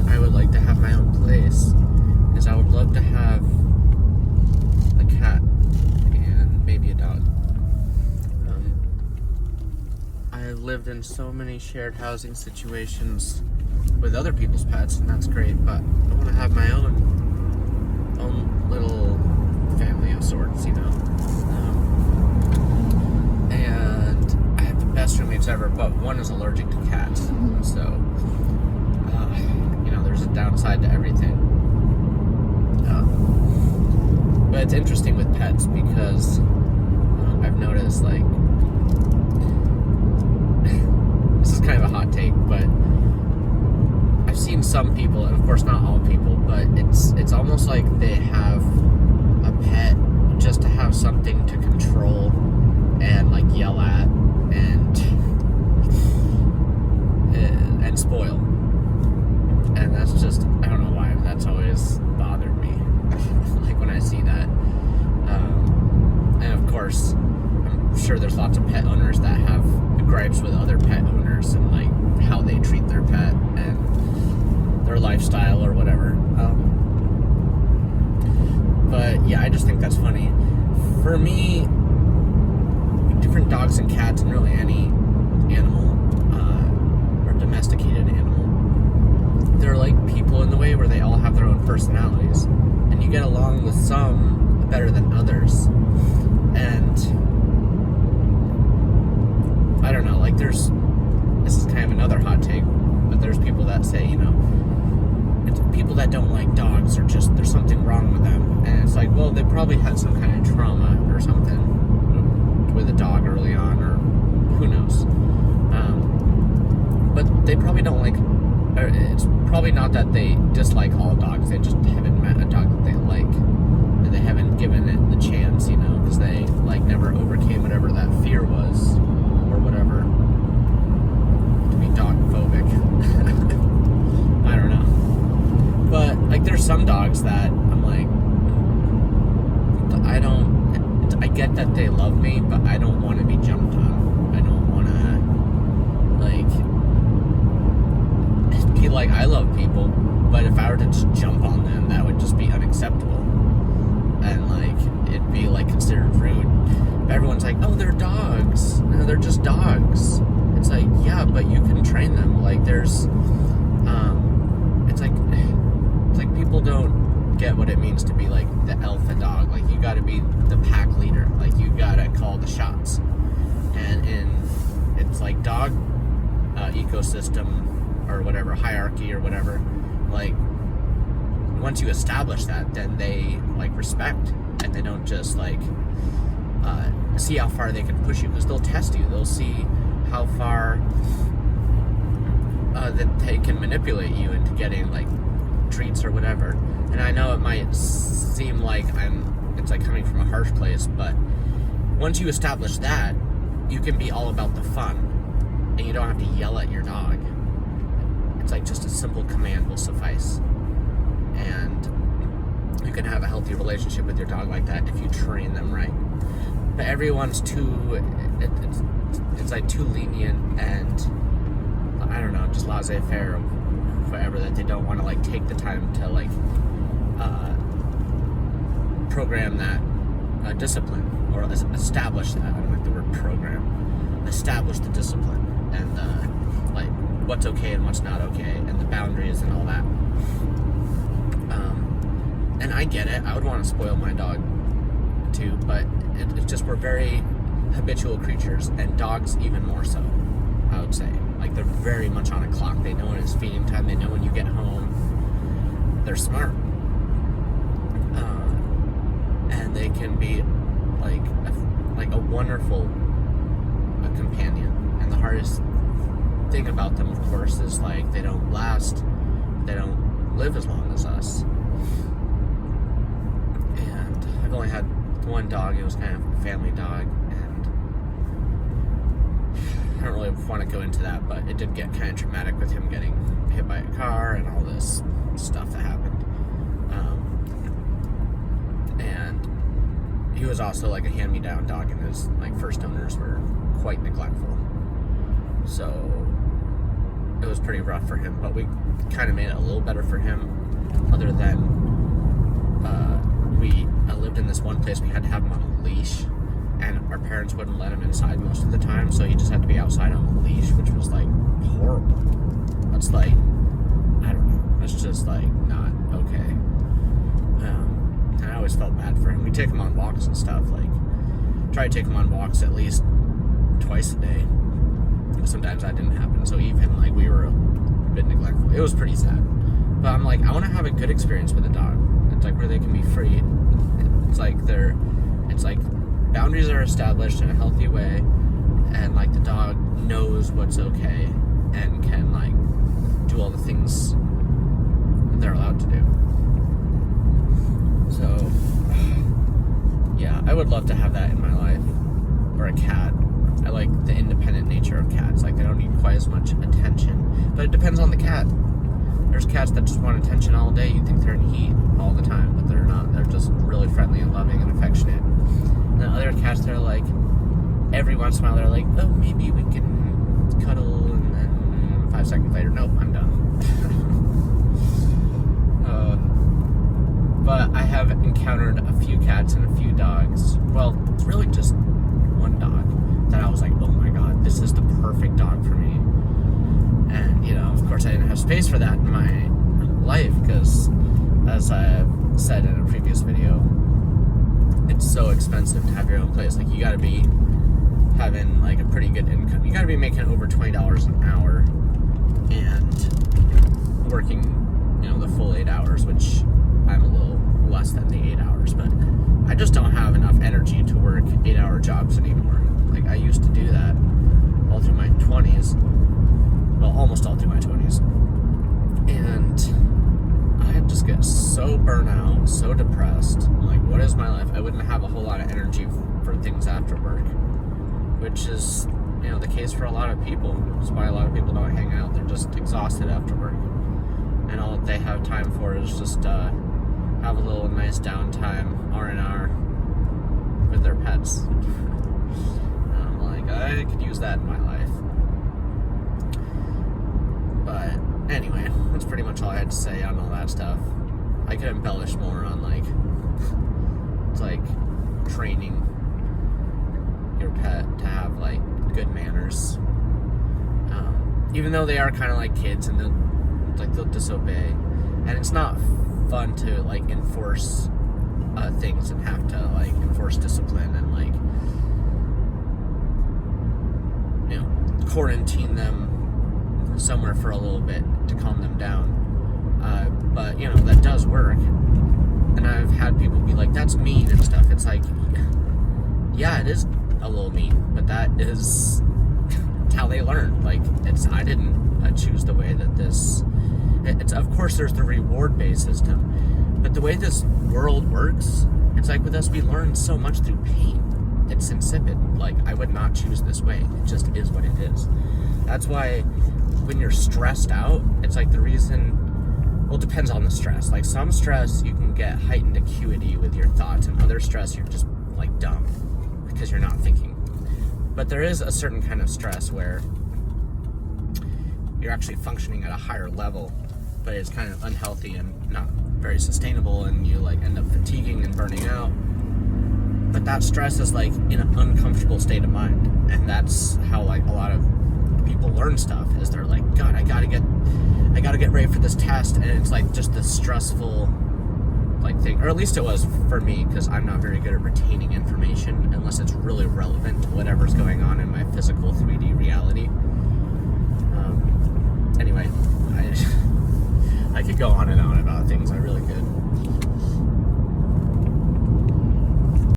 I would like to have my own place is I would love to have a cat and maybe a dog. I've lived in so many shared housing situations with other people's pets, and that's great, but I want to have my own little family of sorts, you know. And I have the best roommates ever, but one is allergic to cats, so you know, there's a downside to everything. But it's interesting with pets because I've noticed, like, this is kind of a hot take, but I've seen some people, and of course not all people, but it's almost like they have a pet just to have something to control and like yell at and spoil. And that's just, I don't know why, that's always bothered me. Like when I see that. And of course, I'm sure there's lots of pet owners that have gripes with other pet owners and like how they treat their pet and their lifestyle or whatever. But yeah, I just think that's funny. For me, different dogs and cats and really any animal or domesticated animal, they're like people in the way where they all have their own personalities, and you get along with some better than others. And I don't know, like this is kind of another hot take, but there's people that say, you know, it's people that don't like dogs or just there's something wrong with them. And it's like, well, they probably had some kind of trauma or something with a dog early on, or who knows. But they probably don't like, it's probably not that they dislike all dogs, they just haven't met a dog that they like, and they haven't given it the chance, you know, because they like never overcame whatever that fear was, or whatever, to be dog phobic. I don't know. But like there's some dogs that I'm like, I get that they love me, but I don't want to be jumped on. I don't want to like be like, I love people, but if I were to just jump on them, that would just be unacceptable, and like it'd be like considered rude. Everyone's like, oh, they're dogs, no, they're just dogs. It's like, yeah, but you can train them. Like there's it's like people don't get what it means to be like the alpha dog. Like you got to be the pack leader, like you gotta call the shots. And it's like dog ecosystem or whatever, hierarchy or whatever, like once you establish that, then they like respect, and they don't just like see how far they can push you, because they'll test you. They'll see how far that they can manipulate you into getting like treats or whatever. And I know it might seem like it's like coming from a harsh place, but once you establish that, you can be all about the fun, and you don't have to yell at your dog. It's like just a simple command will suffice, and you can have a healthy relationship with your dog like that if you train them right. But everyone's it's like too lenient, and I don't know, just laissez-faire or whatever, that they don't want to like take the time to like program that discipline, or establish that. I don't like the word program. Establish the discipline, and like what's okay and what's not okay, and the boundaries and all that. And I get it. I would want to spoil my dog too, but it's just we're very habitual creatures, and dogs even more so, I would say. Like they're very much on a clock. They know when it's feeding time. They know when you get home. They're smart. And they can be like a wonderful companion. And the hardest thing about them, of course, is like they don't last. They don't live as long as us. And I've only had one dog. It was kind of a family dog, and I don't really want to go into that, but it did get kind of traumatic with him getting hit by a car and all this stuff that happened. And he was also like a hand-me-down dog, and his like first owners were quite neglectful. So it was pretty rough for him, but we kind of made it a little better for him, other than I lived in this one place we had to have him on a leash, and our parents wouldn't let him inside most of the time, so he just had to be outside on a leash, which was like horrible. That's like, I don't know, it's just like not okay. And I always felt bad for him. We take him on walks and stuff, like try to take him on walks at least twice a day. Sometimes that didn't happen, so even like we were a bit neglectful. It was pretty sad, but I'm like, I want to have a good experience with a dog. It's like where they can be free. It's like boundaries are established in a healthy way, and like the dog knows what's okay and can like do all the things they're allowed to do. So yeah, I would love to have that in my life, or a cat. I like the independent nature of cats. Like, they don't need quite as much attention, but it depends on the cat. There's cats that just want attention all day. You think they're in heat all the time, but they're not. They're just really friendly and loving and affectionate. And then other cats, they're like, every once in a while, they're like, oh, maybe we can cuddle, and then 5 seconds later, nope, I'm done. But I have encountered a few cats and a few dogs. Well, it's really just one dog that I was like, oh my god, this is the perfect dog for me. And, you know, of course I didn't have space for that in my life, because as I said in a previous video, it's so expensive to have your own place. Like, you gotta be having like a pretty good income. You gotta be making over $20 an hour and working, you know, the full 8 hours, which I'm a little less than the 8 hours, but I just don't have enough energy to work 8-hour jobs anymore. Like, I used to do that all through my 20s. Well, almost all through my 20s. And I just get so burnt out, so depressed. I'm like, what is my life? I wouldn't have a whole lot of energy for things after work, which is, you know, the case for a lot of people. That's why a lot of people don't hang out. They're just exhausted after work. And all they have time for is just have a little nice downtime, R&R, with their pets. And I'm like, I could use that in my life. But anyway, that's pretty much all I had to say on all that stuff. I could embellish more on like, it's like training your pet to have like good manners. Even though they are kind of like kids, and they'll disobey, and it's not fun to like enforce things and have to like enforce discipline and like, you know, quarantine them somewhere for a little bit to calm them down. But you know, that does work, and I've had people be like, that's mean and stuff. It's like, yeah, it is a little mean, but that is how they learn. Like, I didn't choose the way that this. It's, of course, there's the reward-based system, but the way this world works, it's like with us, we learn so much through pain. It's insipid. Like, I would not choose this way. It just is what it is. That's why when you're stressed out, it's like the reason, well, it depends on the stress. Like, some stress, you can get heightened acuity with your thoughts, and other stress, you're just, like, dumb because you're not thinking. But there is a certain kind of stress where you're actually functioning at a higher level, but it's kind of unhealthy and not very sustainable, and you like end up fatiguing and burning out. But that stress is like in an uncomfortable state of mind, and that's how like a lot of people learn stuff, is they're like, God, I gotta get ready for this test, and it's like just this stressful like thing, or at least it was for me, because I'm not very good at retaining information unless it's really relevant to whatever's going on in my physical 3D reality. Anyway, I could go on and on about things. I really could.